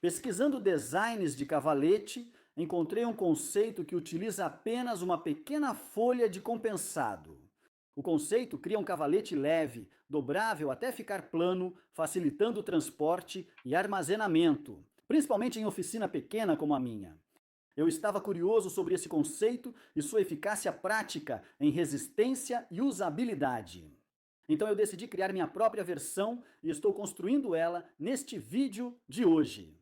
Pesquisando designs de cavalete, encontrei um conceito que utiliza apenas uma pequena folha de compensado. O conceito cria um cavalete leve, dobrável até ficar plano, facilitando o transporte e armazenamento, principalmente em oficina pequena como a minha. Eu estava curioso sobre esse conceito e sua eficácia prática em resistência e usabilidade. Então eu decidi criar minha própria versão e estou construindo ela neste vídeo de hoje.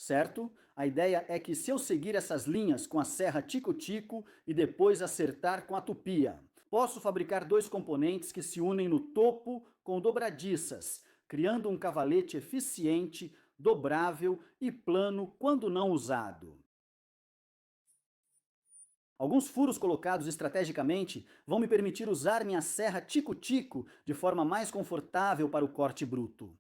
Certo? A ideia é que se eu seguir essas linhas com a serra tico-tico e depois acertar com a tupia, posso fabricar dois componentes que se unem no topo com dobradiças, criando um cavalete eficiente, dobrável e plano quando não usado. Alguns furos colocados estrategicamente vão me permitir usar minha serra tico-tico de forma mais confortável para o corte bruto.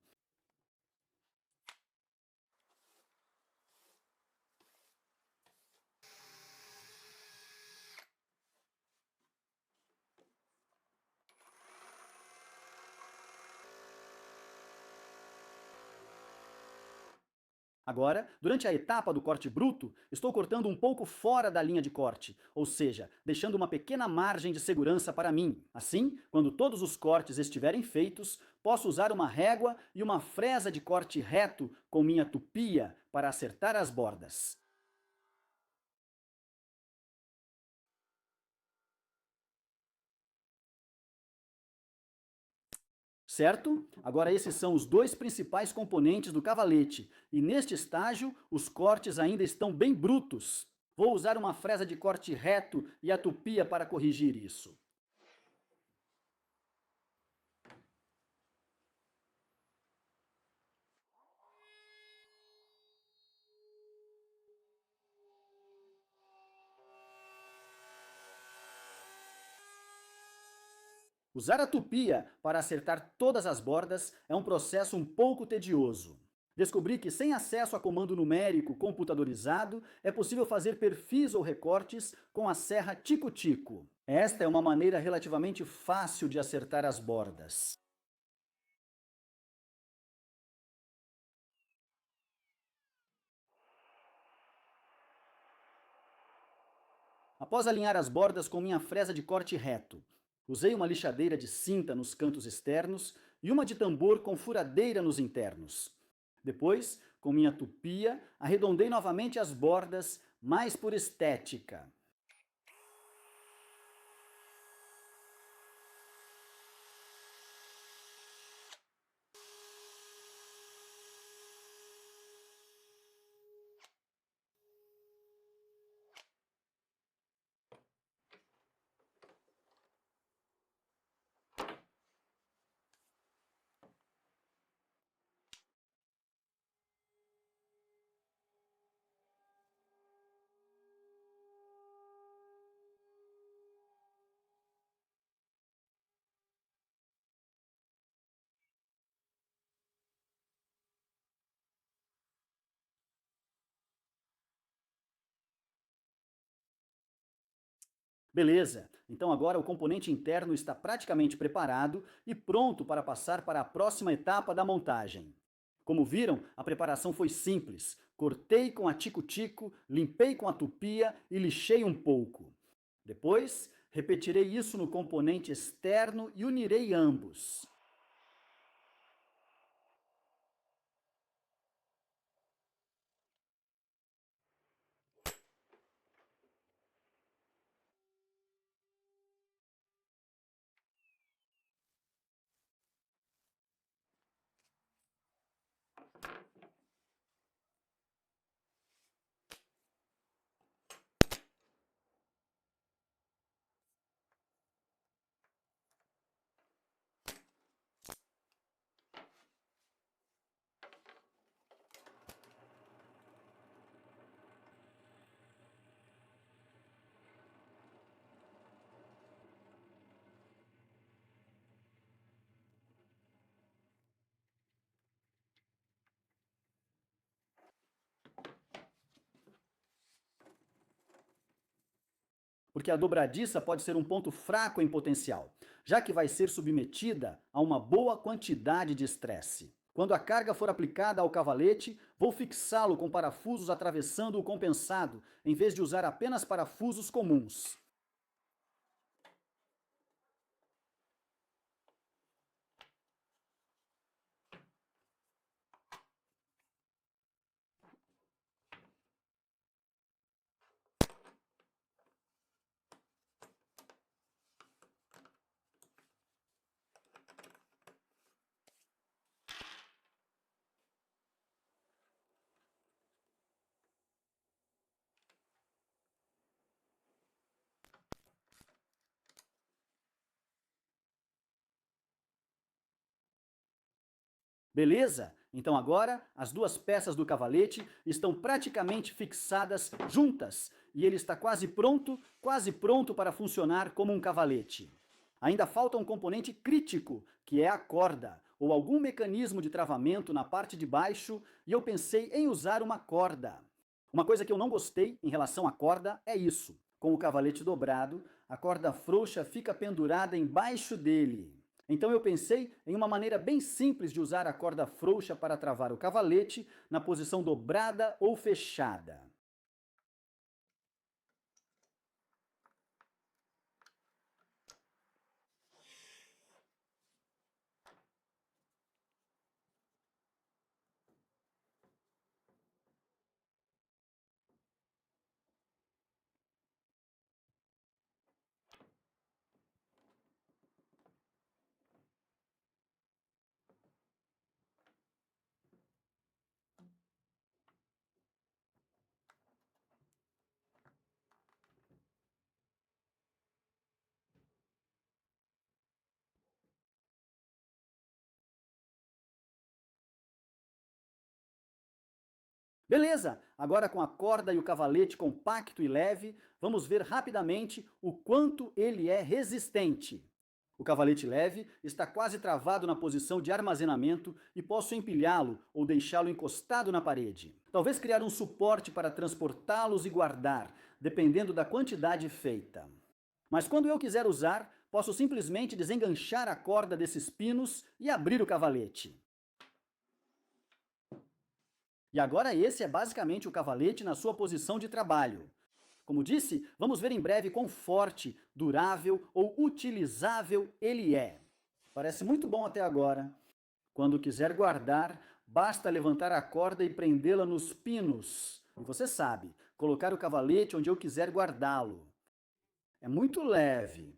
Agora, durante a etapa do corte bruto, estou cortando um pouco fora da linha de corte, ou seja, deixando uma pequena margem de segurança para mim. Assim, quando todos os cortes estiverem feitos, posso usar uma régua e uma fresa de corte reto com minha tupia para acertar as bordas. Certo? Agora esses são os dois principais componentes do cavalete, e neste estágio os cortes ainda estão bem brutos. Vou usar uma fresa de corte reto e a tupia para corrigir isso. Usar a tupia para acertar todas as bordas é um processo um pouco tedioso. Descobri que sem acesso a comando numérico computadorizado é possível fazer perfis ou recortes com a serra tico-tico. Esta é uma maneira relativamente fácil de acertar as bordas. Após alinhar as bordas com minha fresa de corte reto, usei uma lixadeira de cinta nos cantos externos e uma de tambor com furadeira nos internos. Depois, com minha tupia, arredondei novamente as bordas, mais por estética. Beleza, então agora o componente interno está praticamente preparado e pronto para passar para a próxima etapa da montagem. Como viram, a preparação foi simples. Cortei com a tico-tico, limpei com a tupia e lixei um pouco. Depois, repetirei isso no componente externo e unirei ambos. porque a dobradiça pode ser um ponto fraco em potencial, já que vai ser submetida a uma boa quantidade de estresse. Quando a carga for aplicada ao cavalete, vou fixá-lo com parafusos atravessando o compensado, em vez de usar apenas parafusos comuns. Beleza? Então agora as duas peças do cavalete estão praticamente fixadas juntas e ele está quase pronto para funcionar como um cavalete. Ainda falta um componente crítico, que é a corda, ou algum mecanismo de travamento na parte de baixo, e eu pensei em usar uma corda. Uma coisa que eu não gostei em relação à corda é isso. Com o cavalete dobrado, a corda frouxa fica pendurada embaixo dele. Então eu pensei em uma maneira bem simples de usar a corda frouxa para travar o cavalete na posição dobrada ou fechada. Beleza, agora com a corda e o cavalete compacto e leve, vamos ver rapidamente o quanto ele é resistente. O cavalete leve está quase travado na posição de armazenamento e posso empilhá-lo ou deixá-lo encostado na parede. Talvez criar um suporte para transportá-los e guardar, dependendo da quantidade feita. Mas quando eu quiser usar, posso simplesmente desenganchar a corda desses pinos e abrir o cavalete. E agora esse é basicamente o cavalete na sua posição de trabalho. Como disse, vamos ver em breve quão forte, durável ou utilizável ele é. Parece muito bom até agora. Quando quiser guardar, basta levantar a corda e prendê-la nos pinos. E você sabe, colocar o cavalete onde eu quiser guardá-lo. É muito leve.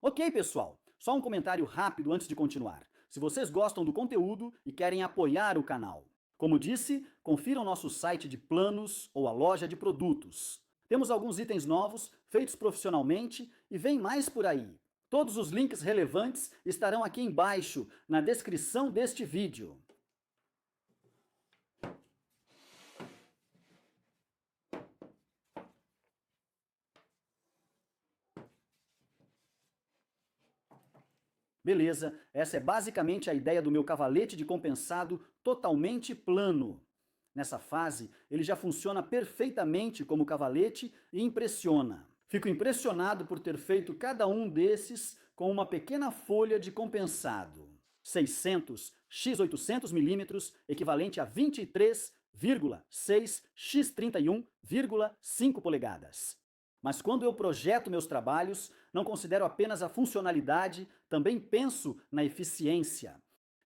Ok, pessoal, só um comentário rápido antes de continuar. Se vocês gostam do conteúdo e querem apoiar o canal, como disse, confiram nosso site de planos ou a loja de produtos. Temos alguns itens novos, feitos profissionalmente, e vem mais por aí. Todos os links relevantes estarão aqui embaixo, na descrição deste vídeo. Beleza, essa é basicamente a ideia do meu cavalete de compensado totalmente plano. Nessa fase, ele já funciona perfeitamente como cavalete e impressiona. Fico impressionado por ter feito cada um desses com uma pequena folha de compensado. 600 x 800 milímetros, equivalente a 23,6 x 31,5 polegadas. Mas quando eu projeto meus trabalhos, não considero apenas a funcionalidade, também penso na eficiência.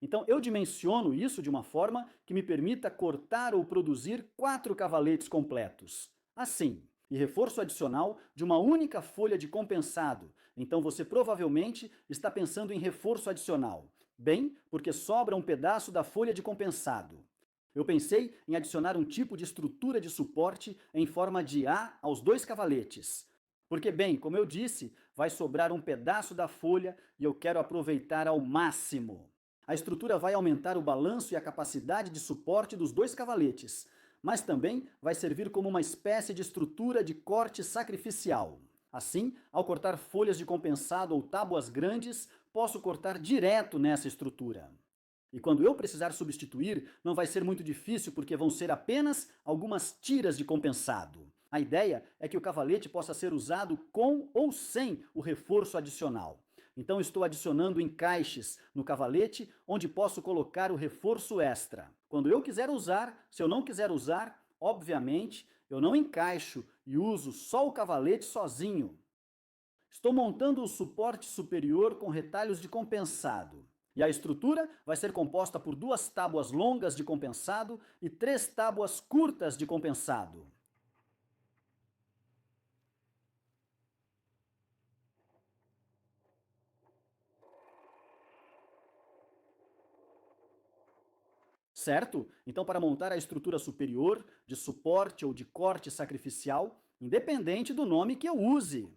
Então eu dimensiono isso de uma forma que me permita cortar ou produzir 4 cavaletes completos. Assim, e reforço adicional de uma única folha de compensado. Então você provavelmente está pensando em reforço adicional. Bem, porque sobra um pedaço da folha de compensado. Eu pensei em adicionar um tipo de estrutura de suporte em forma de A aos 2 cavaletes. Porque, bem, como eu disse, vai sobrar um pedaço da folha e eu quero aproveitar ao máximo. A estrutura vai aumentar o balanço e a capacidade de suporte dos 2 cavaletes, mas também vai servir como uma espécie de estrutura de corte sacrificial. Assim, ao cortar folhas de compensado ou tábuas grandes, posso cortar direto nessa estrutura. E quando eu precisar substituir, não vai ser muito difícil porque vão ser apenas algumas tiras de compensado. A ideia é que o cavalete possa ser usado com ou sem o reforço adicional. Então estou adicionando encaixes no cavalete onde posso colocar o reforço extra. Quando eu quiser usar, se eu não quiser usar, obviamente, eu não encaixo e uso só o cavalete sozinho. Estou montando o suporte superior com retalhos de compensado. E a estrutura vai ser composta por 2 tábuas longas de compensado e 3 tábuas curtas de compensado. Certo? Então, para montar a estrutura superior, de suporte ou de corte sacrificial, independente do nome que eu use,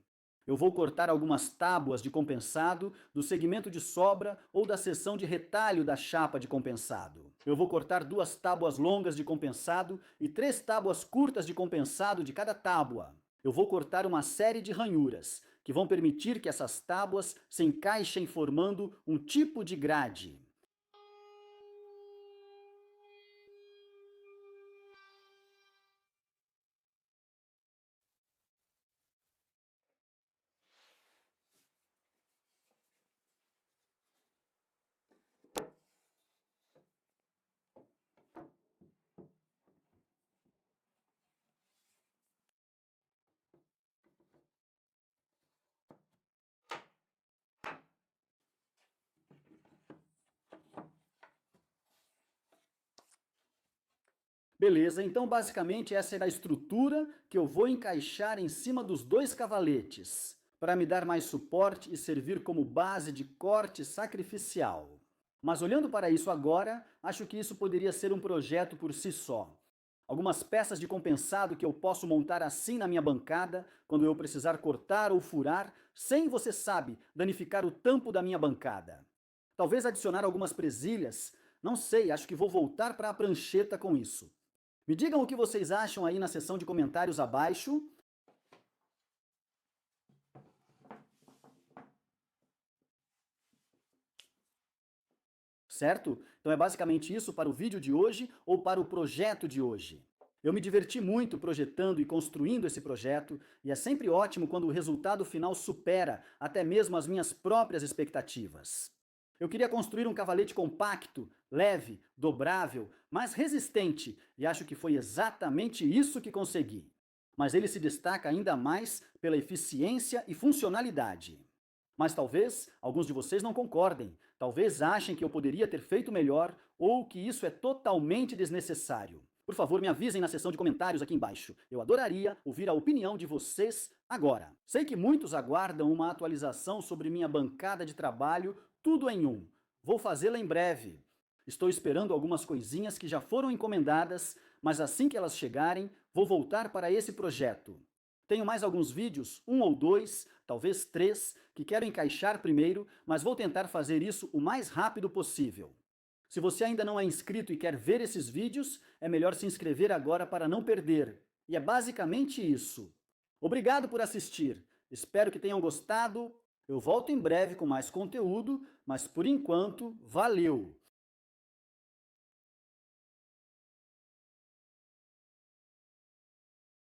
eu vou cortar algumas tábuas de compensado do segmento de sobra ou da seção de retalho da chapa de compensado. Eu vou cortar 2 tábuas longas de compensado e 3 tábuas curtas de compensado de cada tábua. Eu vou cortar uma série de ranhuras, que vão permitir que essas tábuas se encaixem formando um tipo de grade. Beleza, então basicamente essa era a estrutura que eu vou encaixar em cima dos 2 cavaletes, para me dar mais suporte e servir como base de corte sacrificial. Mas olhando para isso agora, acho que isso poderia ser um projeto por si só. Algumas peças de compensado que eu posso montar assim na minha bancada, quando eu precisar cortar ou furar, sem, você sabe, danificar o tampo da minha bancada. Talvez adicionar algumas presilhas, não sei, acho que vou voltar para a prancheta com isso. Me digam o que vocês acham aí na seção de comentários abaixo. Certo? Então é basicamente isso para o vídeo de hoje ou para o projeto de hoje. Eu me diverti muito projetando e construindo esse projeto, e é sempre ótimo quando o resultado final supera até mesmo as minhas próprias expectativas. Eu queria construir um cavalete compacto, leve, dobrável, mas resistente, e acho que foi exatamente isso que consegui. Mas ele se destaca ainda mais pela eficiência e funcionalidade. Mas talvez alguns de vocês não concordem, talvez achem que eu poderia ter feito melhor ou que isso é totalmente desnecessário. Por favor, me avisem na seção de comentários aqui embaixo. Eu adoraria ouvir a opinião de vocês agora. Sei que muitos aguardam uma atualização sobre minha bancada de trabalho, tudo em um. Vou fazê-la em breve. Estou esperando algumas coisinhas que já foram encomendadas, mas assim que elas chegarem, vou voltar para esse projeto. Tenho mais alguns vídeos, 1 ou 2, talvez 3, que quero encaixar primeiro, mas vou tentar fazer isso o mais rápido possível. Se você ainda não é inscrito e quer ver esses vídeos, é melhor se inscrever agora para não perder. E é basicamente isso. Obrigado por assistir. Espero que tenham gostado. Eu volto em breve com mais conteúdo, mas por enquanto, valeu!